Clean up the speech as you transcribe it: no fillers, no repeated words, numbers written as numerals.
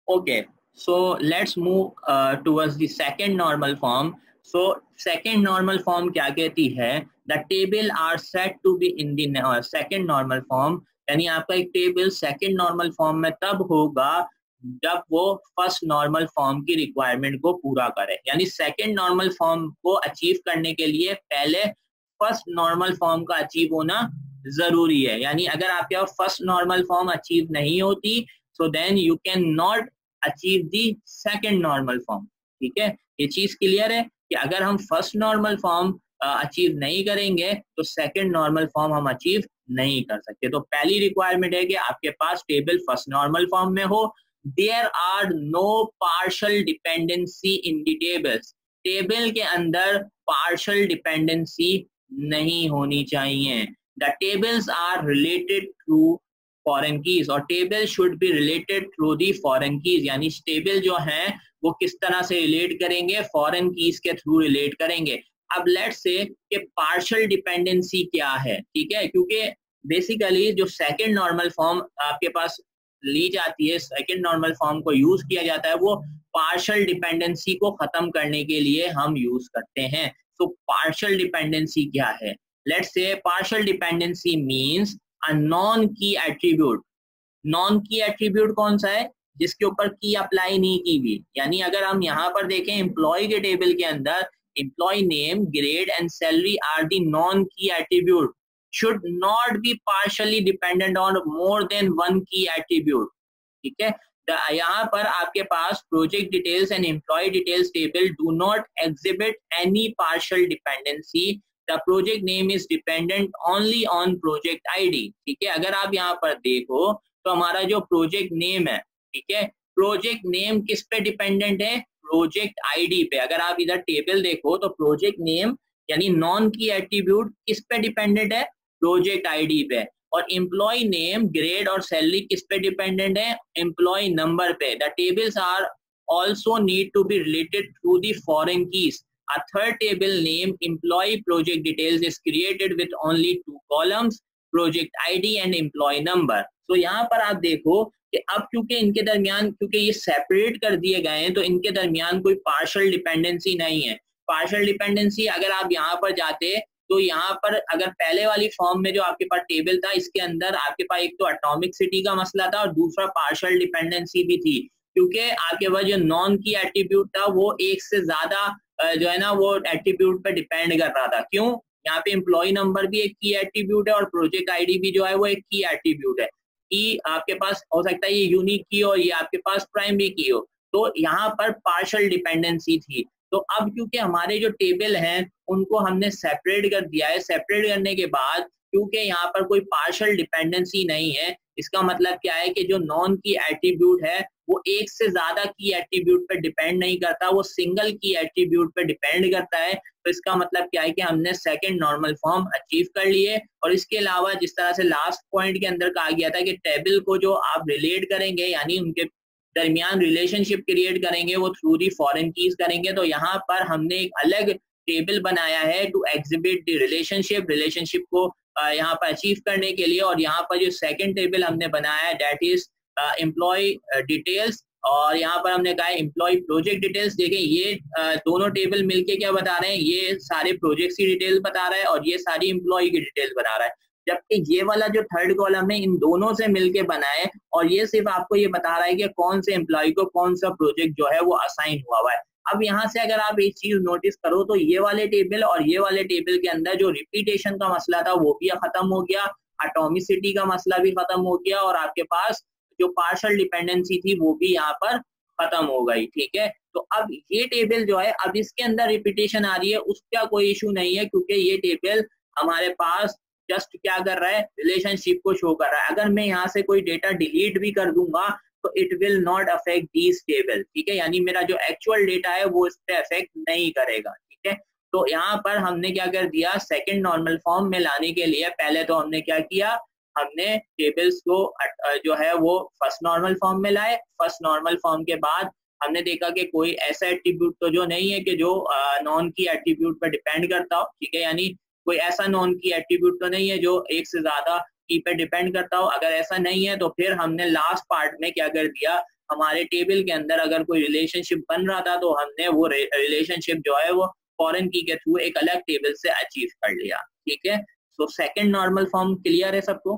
Okay, so let's move towards the second normal form. So second normal form क्या कहती है? The table are said to be in the second normal form. यानी आपका एक table second normal form में तब होगा जब वो फर्स्ट नॉर्मल फॉर्म की रिक्वायरमेंट को पूरा करे। यानी सेकंड नॉर्मल फॉर्म को अचीव करने के लिए पहले फर्स्ट नॉर्मल फॉर्म का अचीव होना जरूरी है। यानी अगर आपके पास फर्स्ट नॉर्मल फॉर्म अचीव नहीं होती, so then you cannot achieve the second normal form. ठीक है, ये चीज क्लियर है कि अगर हम फर्स्ट नॉर्मल फॉर्म अचीव नहीं करेंगे तो सेकेंड नॉर्मल फॉर्म हम अचीव नहीं कर सकते। तो पहली रिक्वायरमेंट है कि आपके पास टेबल फर्स्ट नॉर्मल फॉर्म में हो। There are no partial dependency in the tables. Table के अंदर पार्शियल डिपेंडेंसी नहीं होनी चाहिए। The tables are related to foreign keys, और table should be related through the foreign keys. यानी टेबल जो है वो किस तरह से रिलेट करेंगे? फॉरेन कीज के थ्रू रिलेट करेंगे। अब लेट्स से कि पार्शियल डिपेंडेंसी क्या है, ठीक है, क्योंकि बेसिकली जो सेकंड नॉर्मल फॉर्म आपके पास ली जाती है, सेकंड नॉर्मल फॉर्म को यूज किया जाता है, वो पार्शियल डिपेंडेंसी को खत्म करने के लिए हम यूज करते हैं। तो पार्शियल डिपेंडेंसी क्या है? Let's say partial dependency means a non key attribute. Non key attribute कौन सा है? जिसके ऊपर की अप्लाई नहीं की हुई। यानी अगर हम यहाँ पर देखें एम्प्लॉय के टेबल के अंदर, employee name, grade and salary are the non key attribute, should not be partially dependent on more than one key attribute. ठीक है, यहाँ पर आपके पास project details and employee details table do not exhibit any partial dependency. The project name is dependent only on project ID. ठीक है, अगर आप यहाँ पर देखो तो हमारा जो प्रोजेक्ट नेम है, ठीक है, प्रोजेक्ट नेम किस पे डिपेंडेंट है? प्रोजेक्ट आईडी पे। अगर आप इधर टेबल देखो तो प्रोजेक्ट नेम यानी नॉन की एट्रीब्यूट किस पे डिपेंडेंट है? प्रोजेक्ट आईडी पे। और एम्प्लॉय नेम, ग्रेड और सैलरी किस पे डिपेंडेंट है? एम्प्लॉय नंबर पे। The tables are also need to be related through the foreign keys. A third table named employee project details is created with only two columns, project ID and employee number. So यहाँ पर आप देखो कि अब क्योंकि इनके दरमियान, क्योंकि ये सेपरेट कर दिए गए हैं, तो इनके दरमियान कोई पार्शियल डिपेंडेंसी नहीं है। पार्शियल डिपेंडेंसी अगर आप यहाँ पर जाते तो यहाँ पर अगर पहले वाली फॉर्म में जो आपके पास टेबल था, इसके अंदर आपके पास एक तो एटॉमिक सिटी का मसला था और दूसरा पार्शियल डिपेंडेंसी भी थी, क्योंकि आपके पास जो नॉन की एट्रीब्यूट था वो एक से ज्यादा जो है ना वो एट्रीब्यूट पे डिपेंड कर रहा था। क्यों? यहाँ पे एम्प्लॉय नंबर भी एक की एट्रीब्यूट है और प्रोजेक्ट आईडी भी जो है वो एक की एट्रीब्यूट है। की आपके पास हो सकता है ये यूनिक की हो, ये आपके पास प्राइमरी की हो, तो यहाँ पर पार्शियल डिपेंडेंसी थी। तो अब क्योंकि हमारे जो टेबल हैं उनको हमने सेपरेट कर दिया है, सेपरेट करने के बाद क्योंकि यहाँ पर कोई पार्शियल डिपेंडेंसी नहीं है, इसका मतलब क्या है कि जो नॉन की एट्रीब्यूट है वो एक से ज्यादा की एट्रीब्यूट पे डिपेंड नहीं करता, वो सिंगल की एट्रीब्यूट पे डिपेंड करता है। तो इसका मतलब क्या है कि हमने सेकंड नॉर्मल फॉर्म अचीव कर लिए। और इसके अलावा जिस तरह से लास्ट पॉइंट के अंदर कहा गया था कि टेबल को जो आप रिलेट करेंगे यानी उनके दरमियान रिलेशनशिप क्रिएट करेंगे वो थ्रू दी फॉरेन कीज करेंगे, तो यहाँ पर हमने एक अलग टेबल बनाया है टू एग्जिबिट द रिलेशनशिप को यहाँ पर अचीव करने के लिए। और यहाँ पर जो सेकंड टेबल हमने बनाया है दैट इज एम्प्लॉय डिटेल्स, और यहाँ पर हमने कहा है एम्प्लॉय प्रोजेक्ट डिटेल्स। देखें ये दोनों टेबल मिलके क्या बता रहे हैं? ये सारे प्रोजेक्ट्स की डिटेल्स बता रहा है और ये सारी एम्प्लॉय की डिटेल्स बता रहा है, जबकि ये वाला जो थर्ड कॉलम है इन दोनों से मिलके बना है और ये सिर्फ आपको ये बता रहा है कि कौन से एम्प्लॉय को कौन सा प्रोजेक्ट जो है वो असाइन हुआ है। अब यहाँ से अगर आप एक चीज नोटिस करो तो ये वाले टेबल और ये वाले टेबल के अंदर जो रिपीटेशन का मसला था वो भी खत्म हो गया, एटॉमिसिटी का मसला भी खत्म हो गया, और आपके पास जो पार्शियल डिपेंडेंसी थी वो भी यहाँ पर खत्म हो गई। ठीक है, तो अब ये टेबल जो है अब इसके अंदर रिपीटेशन आ रही है उसका कोई इशू नहीं है, क्योंकि ये टेबल हमारे पास जस्ट क्या कर रहा है? रिलेशनशिप को शो कर रहा है। अगर मैं यहाँ से कोई डेटा डिलीट भी कर दूंगा तो it will not affect this table. ठीक है, यानी मेरा जो एक्चुअल डेटा है वो इस पे अफेक्ट नहीं करेगा। ठीक है, तो यहाँ पर हमने क्या कर दिया? सेकंड नॉर्मल फॉर्म में लाने के लिए पहले तो हमने क्या किया? हमने टेबल्स को जो है वो फर्स्ट नॉर्मल फॉर्म में लाए। फर्स्ट नॉर्मल फॉर्म के बाद हमने देखा कि कोई ऐसा एट्रीब्यूट तो जो नहीं है कि जो नॉन की एट्रीब्यूट पर डिपेंड करता हो। ठीक है, यानी कोई ऐसा नॉन की एट्रीब्यूट तो नहीं है जो एक से ज्यादा की पे डिपेंड करता हो। अगर ऐसा नहीं है तो फिर हमने लास्ट पार्ट में क्या कर दिया? हमारे टेबल के अंदर अगर कोई रिलेशनशिप बन रहा था तो हमने वो रिलेशनशिप जो है वो फॉरेन की के थ्रू एक अलग टेबल से अचीव कर लिया। ठीक है, so second normal form clear है सबको?